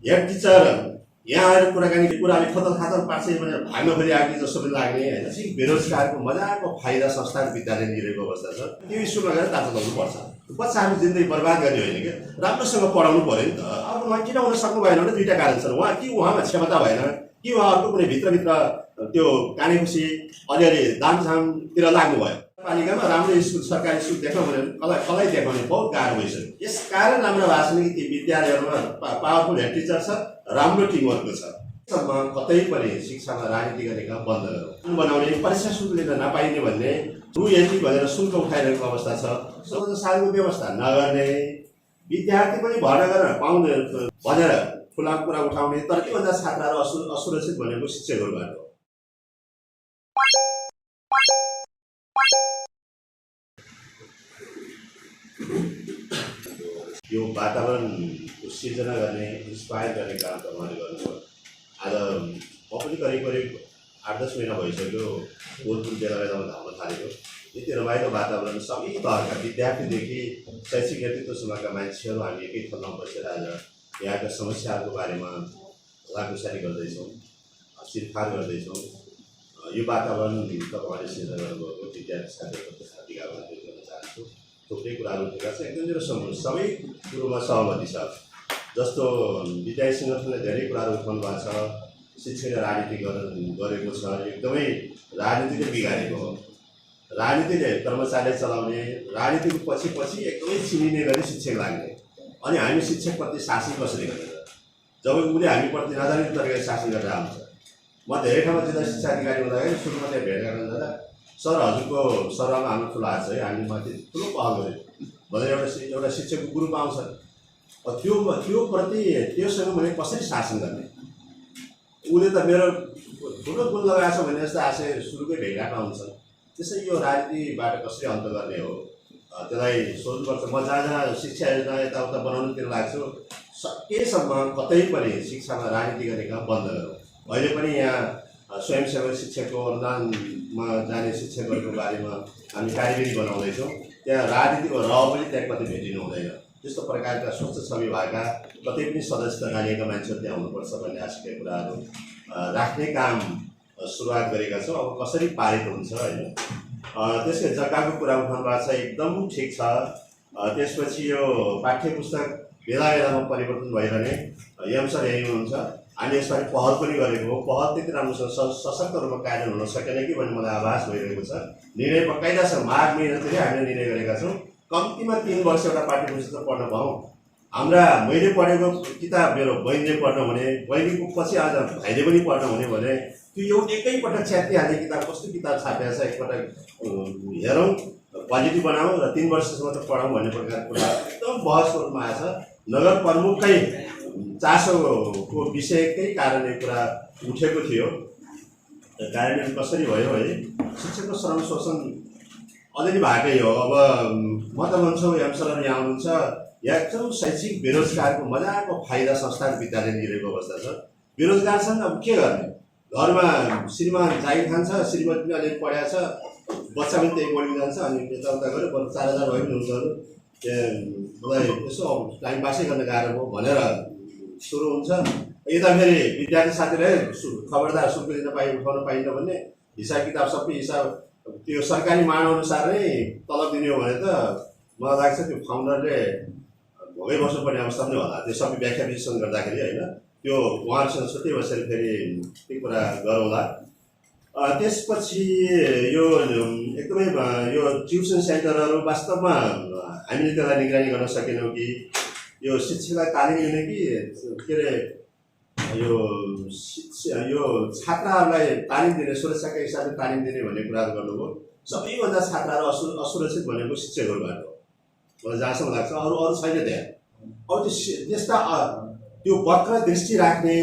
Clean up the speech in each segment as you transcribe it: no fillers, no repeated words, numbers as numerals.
Head teacher यहाँ आएर कुराले खतल खातल पार्छ भनेर भाग्न खोजिआएको जस्तो पनि लाग्ने होइन। बेरोजगारको मजाको फाइदा संस्थान विद्यालय दिइरहेको अवस्था छ। त्यो स्कुलमा गएर तातो लगाउनुपर्छ। बच्चाहरू जिन्दगी बर्बाद गर्ने होइन क्या, राम्रोसँग पढाउनु पऱ्यो नि त। अब उहाँ किन हुन सक्नु भएन भने दुईवटा कारण छन्। उहाँमा क्षमता भएन कि उहाँ अर्को कुनै भित्रभित्र त्यो कानेखुसी अलिअलि दामझामतिर लाग्नुभयो। पालिकामा राम्रो स्कुल सरकारी स्कुल देख्न भनेर कसलाई देखाउने बहुत गाह्रो भइसक्यो। यसकारण राम्रो भएको छैन कि ती विद्यालयहरूमा पावरफुल हेड टिचर छ, राम्रो टिमवर्कको छ। कतै पनि शिक्षामा राजनीति गर्ने काम बन्द गरौँ। बनाउने परीक्षा शुल्क लिन नपाइने भन्ने यति भनेर शुल्क उठाइरहेको अवस्था छ। 14 सालको व्यवस्था नगर्ने, विद्यार्थी पनि भर्ना गर्न पाउँदैन भनेर खुला कुरा उठाउने, तर त्योभन्दा छात्रहरू असुरक्षित भनेको शिक्षकहरूबाट हो। यो वातावरणको सिर्जना गर्ने, इन्स्पायर गर्ने काम त उहाँले गर्नुभयो। आज म पनि करिब 8-10 महिना भइसक्यो बोलपुर बेला बेलामा धाउन थालेको। यति रमाइलो वातावरण, सबै तहका विद्यार्थीदेखि शैक्षिक नेतृत्वसम्मका मान्छेहरू हामी एकै ठाउँमा बसेर आज यहाँका समस्याहरूको बारेमा लाकुसारी गर्दैछौँ, शिरफार गर्दैछौँ। यो वातावरण तपाईँहरूले सिर्जना गर्नुभएको विद्यार्थी साथीहरूको हार्दिक आभार व्यक्त गर्न चाहन्छु। थुप्रै कुराहरू उठेका छ, एकदम मेरो सबै कुरोमा सहमति छ। जस्तो विद्यार्थी सङ्गठनले धेरै कुराहरू उठाउनु भएको छ, शिक्षकले राजनीति गरेको छ, एकदमै राजनीतिले बिगारेको हो। राजनीतिले कर्मचारी चलाउने, राजनीतिको पछि एकदमै चिनिने गरी शिक्षक लाग्ने, अनि हामी शिक्षकप्रति शासन कसरी गर्ने जब उसले हामीप्रति नजानिने तरिकाले शासन गरेर आउँछ। म धेरै ठाउँमा जिल्ला शिक्षा अधिकारी हुँदाखेरि सुरुमा त्यहाँ भेट गर्न जाँदा सर हजुरको सरुवामा हाम्रो ठुलो हात छ है, हामीले माथि ठुलो पहल गऱ्यौँ भनेर एउटा शिक्षकको ग्रुप आउँछ। त्यो प्रति त्योसँग मैले कसरी शासन गर्ने, उसले त मेरो ठुलो गुण लगाएको छ भन्ने जस्तो आशय सुरुकै भेटघाटमा हुन्छ। त्यसै यो राजनीतिबाट कसरी अन्त गर्ने हो त्यसलाई सोच्नुपर्छ। म जहाँ शिक्षा योजना यताउता बनाउनुतिर लाग्छु, सकेसम्म कतै पनि शिक्षामा राजनीति गर्ने काम बन्द गरौँ। अहिले पनि यहाँ स्वयंसेवक शिक्षकको अनुदानमा जाने शिक्षकहरूको बारेमा हामी कार्यविधि बनाउँदैछौँ। त्यहाँ राजनीतिको रह पनि त्यहाँ कतै भेटिनु हुँदैन। त्यस्तो प्रकारका स्वच्छ छवि भएका कतै पनि सदस्यता गालिएका मान्छेहरू त्यहाँ हुनुपर्छ भन्ने आशयका कुराहरू राख्ने काम सुरुवात गरेका छौँ। अब कसरी पारित हुन्छ होइन, त्यसकै जग्गाको कुरा उठाउनु भएको छ, एकदम ठिक छ। त्यसपछि यो पाठ्य पुस्तक बेला बेलामा परिवर्तन भइरहने, एम सर यही हुनुहुन्छ। हामी यसपालि पहल पनि गरेको हो, पहल त्यति राम्रोसँग सशक्त रूपमा कार्य हुन सकेन कि भन्ने मलाई आभास भइरहेको छ। निर्णय बकाइदा छ, माघ महिनातिर हामीले निर्णय गरेका छौँ कम्तीमा 3 वर्ष एउटा पाठ्य पुस्तक पढ्न पाऊँ। मैले पढेको किताब मेरो बहिनीले पढ्न हुने, बहिनीको पछि आज भाइले पनि पढ्न हुने भने त्यो एकैपटक च्यातिहाल्ने किताब कस्तो किताब छापेको छ, एकपटक हेरौँ, क्वालिटी बनाऊँ र 3 वर्षसम्म त पढाउँ भन्ने प्रकारको कुरा एकदम बहसको रूपमा आएछ। नगर प्रमुखकै चासोको विषयकै कारणले कुरा उठेको थियो। कार्यान्वयन कसरी भयो है, शिक्षकको श्रम शोषण अलिअलि भएकै हो। अब म त भन्छु एम सरहरू यहाँ आउनुहुन्छ, यहाँ एकदम शैक्षिक बेरोजगारको मजाको फाइदा संस्थान विद्यालय दिइरहेको अवस्था छ। बेरोजगार छन्, अब के गर्ने, घरमा श्रीमान जागिर खान्छ, श्रीमती पनि अलिअलि पढाएको छ, बच्चा पनि त्यही बोर्डिङ जान्छ, अनि यताउता गऱ्यो 4000 भए पनि हुन्छ। त्यहाँ मलाई यसो टाइम पासै गर्न गाह्रो भयो भनेर सुरु हुन्छ। यता फेरि विद्यार्थी साथीलाई खबरदार शुल्क दिन उठाउन पाइन्छ भन्ने हिसाब किताब सबै हिसाब त्यो सरकारी मागअनुसार नै तलब दिने हो भने त मलाई लाग्छ त्यो फाउन्डरले भोगै बस्नुपर्ने अवस्था पनि होला। त्यो सबै व्याख्या विश्लेषण गर्दाखेरि होइन, त्यो उहाँहरूसँग छुट्टै बसेर फेरि त्यो कुरा गरौँला। त्यसपछि यो एकदमै यो ट्युसन सेन्टरहरू वास्तवमा हामीले त्यसलाई निगरानी गर्न सकेनौँ कि यो शिक्षकलाई तालिम दिने कि के अरे यो छात्रहरूलाई तालिम दिने, सुरक्षाका हिसाबले तालिम दिने भन्ने कुराहरू गर्नुभयो। सबैभन्दा छात्रहरू असुरक्षित भनेको शिक्षकहरूबाट हो मलाई जहाँसम्म लाग्छ। अरू छैन त्यहाँ। अब त्यस्ता त्यो वक्र दृष्टि राख्ने,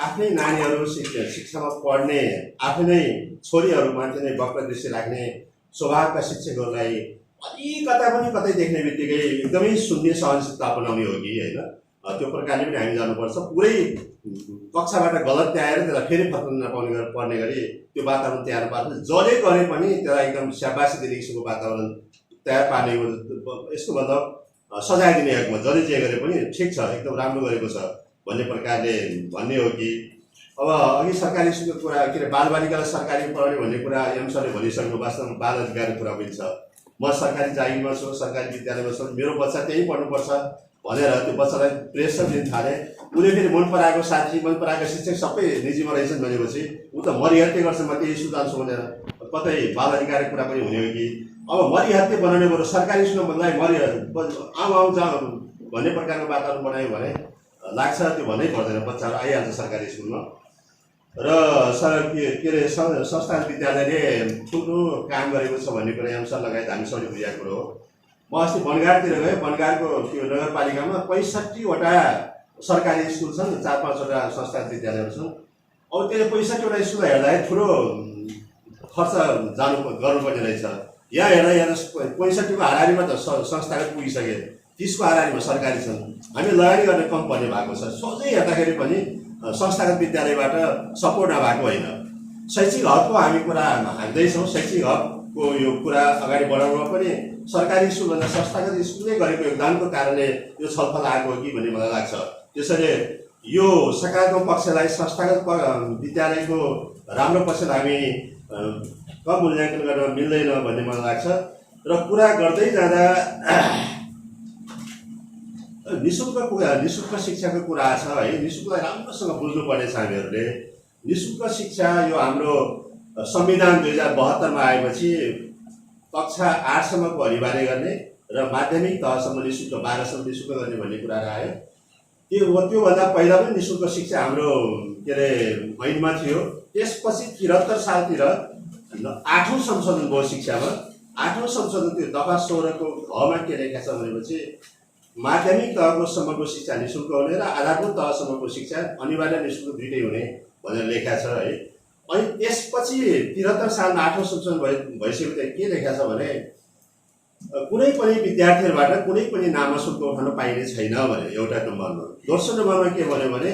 आफ्नै नानीहरू शिक्षामा पढ्ने, आफै नै छोरीहरू मान्छे नै वक्र दृष्टि राख्ने स्वभावका शिक्षकहरूलाई कता पनि कतै देख्ने बित्तिकै एकदमै शून्य सहनशीलता अपनाउने हो कि होइन, त्यो प्रकारले पनि हामी जानुपर्छ। पुरै कक्षाबाट गलत त्याएर त्यसलाई फेरि फर्कन नपाउने पर्ने गरी त्यो वातावरण तयार पार्नु, जसले गरे पनि त्यसलाई एकदम स्याबासी दिने किसिमको वातावरण तयार पार्ने हो। यसको मतलब सजाय दिने हकमा जसले जे गरे पनि ठिक छ, एकदम राम्रो गरेको छ, भन्ने प्रकारले भन्ने हो कि अब अघि सरकारी स्कुलको कुरा के अरे बालबालिकालाई सरकारी पढाउने भन्ने कुरा एम सरले भनिसक्नु वास्तवमा बाल अधिकारको कुरा पनि छ। म सरकारी जागिरमा छु, सरकारी विद्यालयमा छु, मेरो बच्चा त्यहीँ पढ्नुपर्छ भनेर त्यो बच्चालाई प्रेसर दिन थाले। उसले फेरि मन पराएको साथी, मन पराएको शिक्षक सबै निजीमा रहेछन् भनेपछि ऊ त मरिहत्ते गर्छ, म त्यही स्कुल जान्छु भनेर। कतै बाल अधिकारको कुरा पनि हुने हो कि अब मरिहत्ते बनाउने बरु सरकारी स्कुललाई आउँ जा भन्ने प्रकारको वातावरण बनायो भने लाग्छ त्यो भन्नै पर्दैन, बच्चाहरू आइहाल्छ सरकारी स्कुलमा। र के अरे संस्थान विद्यालयले ठुलो काम गरेको छ भन्ने कुरा एम सर लगायत हामी सबैले बुझेको कुरो हो। म अस्ति बनगाडतिर गएँ, बनगाडको त्यो नगरपालिकामा 65वटा सरकारी स्कुल छन्, 4-5वटा संस्थान विद्यालयहरू छन्। अब त्यसले 65वटा स्कुल हेर्दाखेरि ठुलो खर्च गर्नुपर्ने रहेछ। यहाँ हेर्दा यहाँ 65को हाराहारीमा त संस्थागत पुगिसके, 30को हाराहारीमा सरकारी छन्। हामी लगानी गर्ने कम पर्ने भएको छ। सोझै हेर्दाखेरि पनि संस्थागत विद्यालयबाट सपोर्ट नभएको होइन। शैक्षिक हकको हामी कुरा हान्दैछौँ, शैक्षिक हकको यो कुरा अगाडि बढाउनमा पनि सरकारी स्कुलभन्दा संस्थागत स्कुलले गरेको योगदानको कारणले यो छलफल आएको हो कि भन्ने मलाई लाग्छ। त्यसैले यो सकारात्मक पक्षलाई, संस्थागत विद्यालयको राम्रो पक्षलाई हामी कम मूल्याङ्कन गर्न मिल्दैन भन्ने मलाई लाग्छ। र कुरा गर्दै जाँदा निःशुल्क शिक्षाको कुरा छ है। निःशुल्कलाई राम्रोसँग बुझ्नुपर्ने छ हामीहरूले। निःशुल्क शिक्षा यो हाम्रो संविधान 2072मा आएपछि कक्षा 8सम्मको अनिवार्य गर्ने र माध्यमिक तहसम्म निःशुल्क, 12सम्म निःशुल्क गर्ने भन्ने कुराहरू आयो। त्योभन्दा पहिला पनि निःशुल्क शिक्षा हाम्रो के अरे ऐनमा थियो। त्यसपछि 73 सालतिर 8औं संशोधन भयो शिक्षामा। 8औं संशोधन त्यो दफा 16 को घमा के लेखेको छ भनेपछि माध्यमिक तहसम्मको शिक्षा निःशुल्क हुने र आधारभूत तहसम्मको शिक्षा अनिवार्य निःशुल्क दुइटै हुने भनेर लेखेको छ है। अनि त्यसपछि 73 सालमा 8औं संशोधन भइसकेको चाहिँ के लेखेको छ भने कुनै पनि विद्यार्थीहरूबाट कुनै पनि नाममा शुल्क उठाउन पाइने छैन भने एउटा नम्बरमा। दोस्रो नम्बरमा के भन्यो भने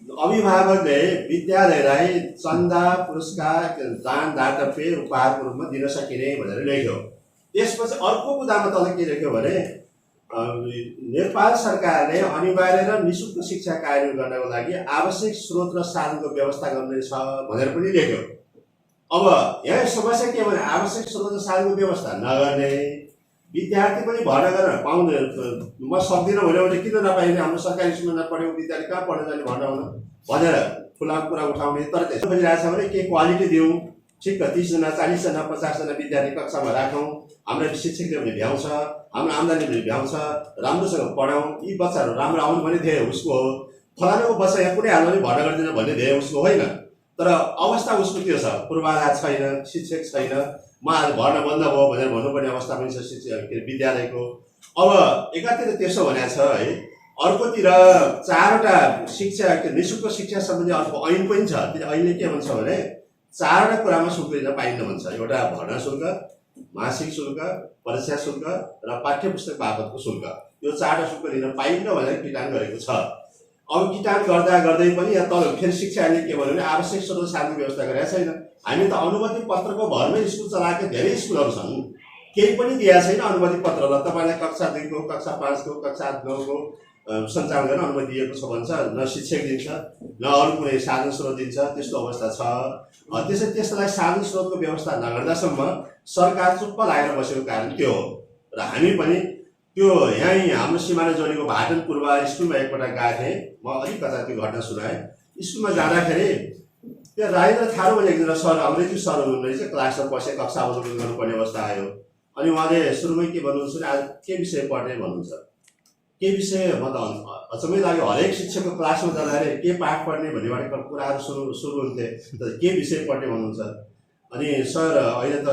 अभिभावकले विद्यालयलाई चन्दा, पुरस्कार, दान, दातव्य, उपहारको रूपमा दिन सकिने भनेर लेख्यो। त्यसपछि अर्को कुरामा तल के लेख्यो भने नेपाल सरकारले अनिवार्य र निःशुल्क शिक्षा कार्यान्वयन गर्नको लागि आवश्यक स्रोत र साधनको व्यवस्था गर्नेछ भनेर पनि लेख्यो। अब यहाँ समस्या के भने आवश्यक स्रोत र साधनको व्यवस्था नगर्ने, विद्यार्थी पनि भर्ना गर्न पाउँदैन। म सक्दिनँ भने किन नपाइने, हाम्रो सरकारी स्कुलमा नपढेको विद्यार्थी कहाँ पढ्न जाने भर्ना हुन भनेर ठुला कुरा उठाउने। तर त्यसो भइरहेको छ भने के क्वालिटी दिउँ, ठिक 30 जना, 40 जना, 50 जना विद्यार्थी कक्षामा राखौँ, हाम्रो शिक्षकले पनि भ्याउँछ, हाम्रो आम्दानी पनि भ्याउँछ, राम्रोसँग पढाउँ, यी बच्चाहरू राम्रो आउनु भने ध्येय उसको हो। फलानुको बच्चा यहाँ कुनै हालमा पनि भर्ना गरिदिन भन्ने ध्येय उसको होइन। तर अवस्था उसको त्यो छ, पूर्वाधार छैन, शिक्षक छैन, म आज भर्ना बन्द भयो भनेर भन्नुपर्ने अवस्था पनि छ शिक्षक विद्यालयको। अब एकातिर त्यसो भनेको छ है, अर्कोतिर 4वटा शिक्षा निःशुल्क शिक्षा सम्बन्धी अर्को ऐन पनि छ। त्यो ऐनले के भन्छ भने 4वटा कुरामा शुल्क लिन पाइन्न भन्छ। एउटा भर्ना शुल्क, मासिक शुल्क, परीक्षा शुल्क र पाठ्य पुस्तक बाबतको शुल्क। यो 4वटा शुल्क लिन पाइन्न भनेर किटान गरेको छ। अब किटान गर्दै पनि यहाँ तल फेरि शिक्षा ऐनले के भन्यो भने आवश्यक स्रोत साधनको व्यवस्था गरेका छैन। हामी त अनुमति पत्रको भरमै स्कुल चलाएका धेरै स्कुलहरू छन्, केही पनि दिएको छैन अनुमति पत्र। ल तपाईँलाई कक्षा 2 को, कक्षा 5 को, कक्षा 9 को सञ्चालन गर्न अनुमति दिएको छ भन्छ, न शिक्षक दिन्छ न अरू कुनै साधन स्रोत दिन्छ, त्यस्तो अवस्था छ। त्यसलाई साधन स्रोतको व्यवस्था नगर्दासम्म सरकार चुप्प लागेर बसेको कारण त्यो हो। र हामी पनि त्यो यहीँ हाम्रो सिमाना जोडेको भाटन पूर्व स्कुलमा एकपल्ट गएको थिएँ, म अलिकता त्यो घटना सुनाएँ। स्कुलमा जाँदाखेरि त्यो राजेन्द्र थारू भन्ने एकजना सर, अङ्ग्रेजी सर हुनुहुँदो रहेछ, क्लासमा बसेर कक्षा अवलोकन गर्नुपर्ने अवस्था आयो। अनि उहाँले सुरुमै के भन्नुहुन्छ भने आज के विषय पढ्ने भन्नुहुन्छ। के विषय म त अचम्मै लाग्यो। हरेक शिक्षकको क्लासमा जाँदाखेरि के पाठ पढ्ने भन्नेबाट कुराहरू सुरु हुन्थे, के विषय पढ्ने भन्नुहुन्छ। अनि सर अहिले त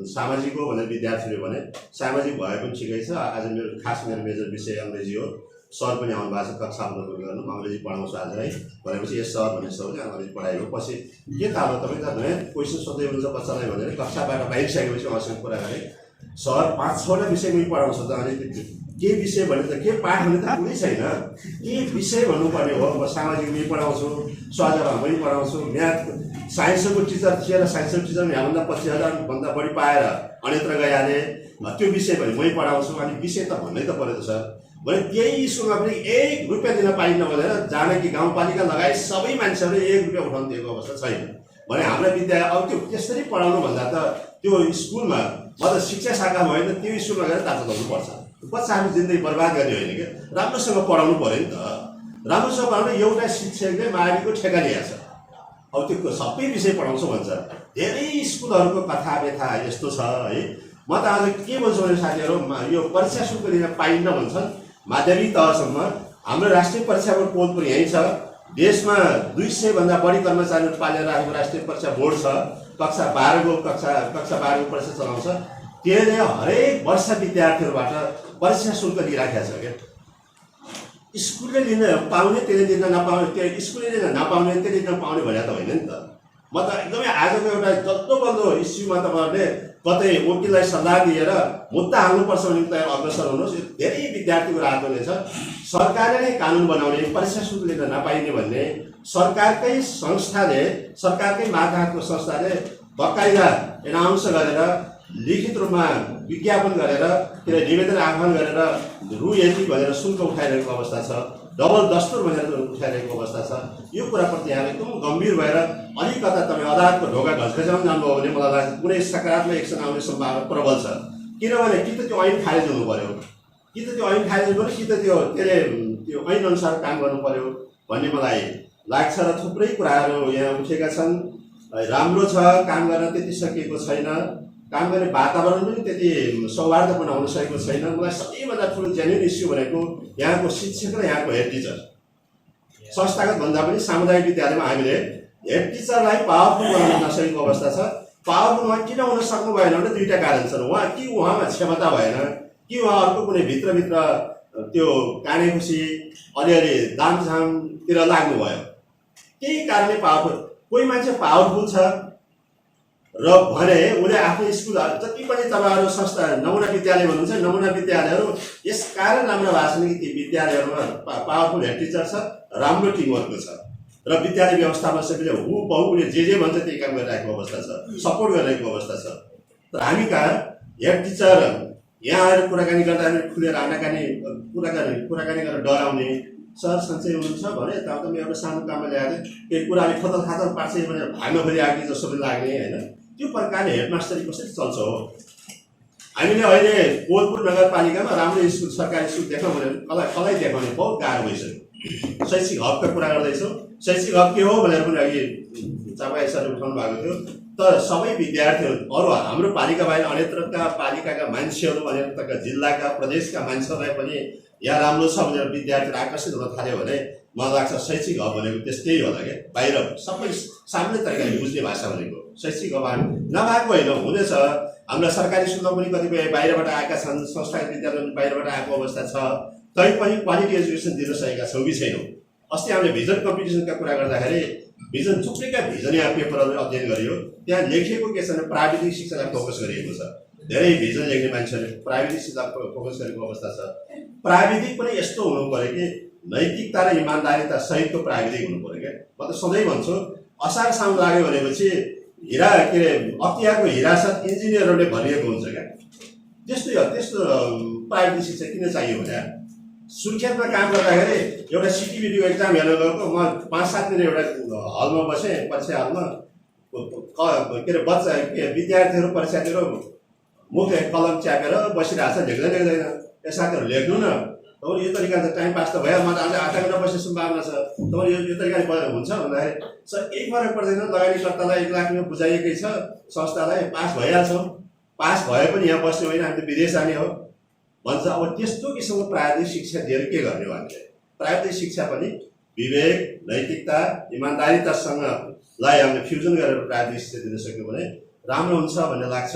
सामाजिक हो भनेर विद्यार्थीले भने, सामाजिक भए पनि ठिकै छ, आज मेरो मेजर विषय अङ्ग्रेजी हो, सर पनि आउनु भएको छ कक्षा अवलोकन गर्नु, म अङ्ग्रेजी पढाउँछु आज है भनेपछि यस सर भन्ने सरले अङ्ग्रेजी पढायो। पछि के त अब तपाईँ त नयाँ क्वेसन सोध्दै हुनुहुन्छ बच्चालाई भनेर कक्षाबाट बाहिरिसकेपछि उहाँसँग कुरा गरेँ। सर 5-6वटा विषयमै पढाउँछ त, अनि के विषय भने त के पाठ भने त कुनै छैन, के विषय भन्नुपर्ने हो। म सामाजिक पनि पढाउँछु, स्वास्थ्य पनि पढाउँछु, म्याथ साइन्सको टिचर थिए र साइन्सको टिचर यहाँभन्दा 25,000 बढी पाएर अन्यत्र गइहालेँ, त्यो विषय भने मै पढाउँछु। अनि विषय त भन्नै त पऱ्यो त सर। भने त्यही स्कुलमा पनि 1 रुपियाँ दिन पाइन्न भनेर जानकी गाउँपालिका लगायत सबै मान्छेहरूले 1 रुपियाँ उठाउनु दिएको अवस्था छैन भने हाम्रा विद्यालय अब त्यो त्यसरी पढाउनु भन्दा त त्यो स्कुलमा मतलब शिक्षा शाखा होइन त्यो स्कुलमा गएर तातो लाउनुपर्छ। बच्चाहरू जिन्दगी बर्बाद गर्ने होइन क्या, राम्रोसँग पढाउनु पऱ्यो नि त। राम्रोसँग पढाउनु एउटा शिक्षकले माविको ठेका लिएको छ, अब त्यो सबै विषय पढाउँछु भन्छ। धेरै स्कुलहरूको कथा व्यथा यस्तो छ है। म त आज के भन्छु भने साथीहरू, यो परीक्षा शुल्क लिन पाइन्न भन्छन् माध्यमिक तहसम्म। हाम्रो राष्ट्रिय परीक्षाको कोड पनि यहीँ छ। देशमा 200 भन्दा बढी कर्मचारीहरू पालेर राखेको राष्ट्रिय परीक्षा बोर्ड छ। कक्षा 12को परीक्षा चलाउँछ। त्यसले हरेक वर्ष विद्यार्थीहरूबाट परीक्षा शुल्क लिइराखेको छ क्या। स्कुलले लिन पाउने त्यसले लिन नपाउने, त्यो स्कुलले लिन नपाउने त्यसले लिन पाउने भने त होइन नि त। म त एकदमै आजको एउटा जल्दोबल्दो इस्युमा तपाईँहरूले कतै वकिललाई सल्लाह दिएर मुद्दा हाल्नुपर्छ भने त अग्रसर हुनुहोस्। यो धेरै विद्यार्थीको राहत हुनेछ। सरकारले नै कानुन बनाउने, परीक्षा शुल्क लिन नपाइने भन्ने, सरकारकै संस्थाले, सरकारकै मातहतको संस्थाले बकाइदा एनाउन्स गरेर लिखित रूपमा विज्ञापन गरेर त्यसलाई निवेदन आह्वान गरेर रु यति भनेर शुल्क उठाइरहेको अवस्था छ, डबल दस्तुर भनेर उठाइरहेको अवस्था छ। यो कुराप्रति यहाँ एकदम गम्भीर भएर अलिकता तपाईँ अदालतको ढोका घचघचाउन जानुभयो भने मलाई लाग्छ कुनै सकारात्मक एक्सन आउने सम्भावना प्रबल छ। किनभने कि त त्यो ऐन खारेज हुनु पऱ्यो, कि त त्यो ऐन खारेज गर्नु, कि त त्यसले त्यो ऐन अनुसार काम गर्नु पऱ्यो भन्ने मलाई लाग्छ। र थुप्रै कुराहरू यहाँ उठेका छन्। राम्रो छ, काम गर्न त्यति सकिएको छैन, काम गर्ने वातावरण पनि त्यति सौहार्दपूर्ण हुन सकेको छैन। मलाई सबैभन्दा ठुलो जेन्युन इस्यु भनेको यहाँको शिक्षक र यहाँको हेड टिचर। संस्थागत भन्दा पनि सामुदायिक विद्यालयमा हामीले हेड टिचरलाई पावरफुल बनाउन नसकेको अवस्था छ। पावरफुल उहाँ किन हुन सक्नु भएन भने दुईवटा कारण छन्। उहाँमा क्षमता भएन, कि उहाँ अर्को कुनै भित्रभित्र त्यो कानेखुसी अलिअलि दामझामतिर लाग्नुभयो। त्यही कारणले पावरफुल, कोही मान्छे पावरफुल छ र भने उसले आफ्नो स्कुल जति पनि तपाईँहरू संस्था नमुना विद्यालय भन्नुहुन्छ, नमुना विद्यालयहरू यस कारण राम्रो भएको छन् कि ती विद्यालयहरूमा पावरफुल हेड टिचर छ, राम्रो टिमवर्कको छ र विद्यालय व्यवस्थापन सबैले उसले जे भन्छ त्यही काम गरिरहेको अवस्था छ, सपोर्ट गरिरहेको अवस्था छ। तर हामी कहाँ हेड टिचर यहाँ आएर कुराकानी गर्दा खुलेर कुराकानी गरेर डराउने, सर सन्चै हुनुहुन्छ भने यताउता म एउटा सानो काममा ल्याएर केही कुराले खतल खातल पार्छ भनेर भाग्न खोली आएको जस्तो पनि लाग्ने होइन। त्यो प्रकारले हेडमास्टरी कसरी चल्छ हो। हामीले अहिले कोलपुर नगरपालिकामा राम्रो स्कुल, सरकारी स्कुल देखाउँ भने कसलाई देखाउने बहुत गाह्रो भइसक्यो। शैक्षिक हबका कुरा गर्दैछौँ। शैक्षिक हब के हो भनेर पनि अघि तपाईँ यसरी उठाउनु भएको थियो। तर सबै विद्यार्थीहरू, अरू हाम्रो पालिका बाहिर अन्यत्रका पालिकाका मान्छेहरू, अन्यत्रका जिल्लाका प्रदेशका मान्छेहरूलाई पनि यहाँ राम्रो छ भनेर विद्यार्थीहरू आकर्षित हुन थाल्यो भने मलाई लाग्छ शैक्षिक हब भनेको त्यस्तै होला क्या। बाहिर सबै सामान्य तरिकाले बुझ्ने भाषा भनेको शैक्षिक हब नभएको होइन, हुनेछ। हाम्रा सरकारी स्कुलमा पनि कतिपय बाहिरबाट आएका छन्, संस्थागत विद्यालय पनि बाहिरबाट आएको अवस्था छ। तैपनि क्वालिटी एजुकेसन दिन सकेका छौँ कि छैनौँ। अस्ति हामीले भिजन कम्पिटिसनका कुरा गर्दाखेरि भिजन थुप्रैका भिजन यहाँ पेपरहरू अध्ययन गरियो। त्यहाँ लेखिएको के छ भने प्राविधिक शिक्षालाई फोकस गरिएको छ। धेरै भिजन लेख्ने मान्छेहरूले प्राविधिक शिक्षालाई फोकस गरेको अवस्था छ। प्राविधिक पनि यस्तो हुनु पऱ्यो कि नैतिकता र इमान्दारिता सहितको प्राविधिक हुनु पऱ्यो क्या। म त सधैँ भन्छु, असार साउन लाग्यो भनेपछि अख्तियारको हिरासत इन्जिनियरहरूले भरिएको हुन्छ क्या। त्यस्तो प्राविधिक शिक्षा किन चाहियो भने सुर्खेतमा काम गर्दाखेरि एउटा सिटिबिटीको एक्जाम हेर्न गएको म 5-7 दिन एउटा हलमा बसेँ, परीक्षा हलमा। बच्चा विद्यार्थीहरू परीक्षा दिएर मुख कलम च्यापेर बसिरहेको छ, लेख्दैन। ए साथीहरू लेख्नु न, तपाईँ यो तरिकाले त टाइम पास त भयो, म त आज आधा घन्टा बस्ने सम्भावना छ, तपाईँ यो तरिकाले हुन्छ भन्दाखेरि सर केही फरक पर्दैन, लगानीकर्तालाई 1 लाख रुपियाँ बुझाइएकै छ, संस्थालाई पास भइहाल्छौँ, पास भए पनि यहाँ बस्ने होइन, हामी त विदेश जाने हो भन्छ। अब त्यस्तो किसिमको प्राविधिक शिक्षा दिएर के गर्ने हो हामीले? प्राविधिक शिक्षा पनि विवेक, नैतिकता, इमान्दारितासँगलाई हामीले फ्युजन गरेर प्राविधिक शिक्षा दिन सक्यो भने राम्रो हुन्छ भन्ने लाग्छ।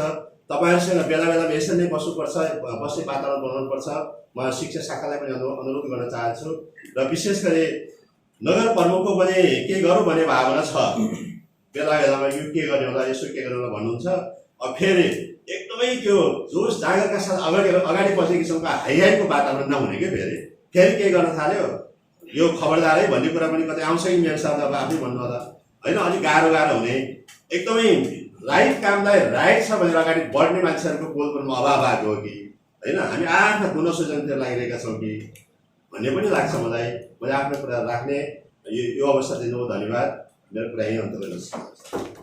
तपाईँहरूसँग बेला बेलामा यसरी नै बस्नुपर्छ, बस्ने वातावरण बनाउनुपर्छ। म शिक्षा शाखालाई पनि अनुरोध गर्न चाहन्छु र विशेष गरी नगर प्रमुखको पनि के गरौँ भन्ने भावना छ। बेला बेलामा यो के गर्ने होला, यसो के गर्ने होला भन्नुहुन्छ। अब फेरि एकदमै त्यो जोस जागरका साथ अगाडि बस्ने किसिमको हाइहाइको वातावरण नहुने क्या। फेरि के गर्न थाल्यो, यो खबरदार है भन्ने कुरा पनि कतै आउँछ कि मेरो साथ अब आफै भन्नु होला होइन। अलिक गाह्रो हुने, एकदमै राइट कामलाई राइट छ भनेर अगाडि बढ्ने मान्छेहरूको बोल पनि अभाव आएको हो कि होइन हामी आफ्ना गुनासोजनतिर लागिरहेका छौँ कि भन्ने पनि लाग्छ मलाई। मैले आफ्नो कुरा राख्ने यो अवसर दिनुभयो, धन्यवाद। मेरो कुरा यहीँ अन्त गर्न चाहन्छु।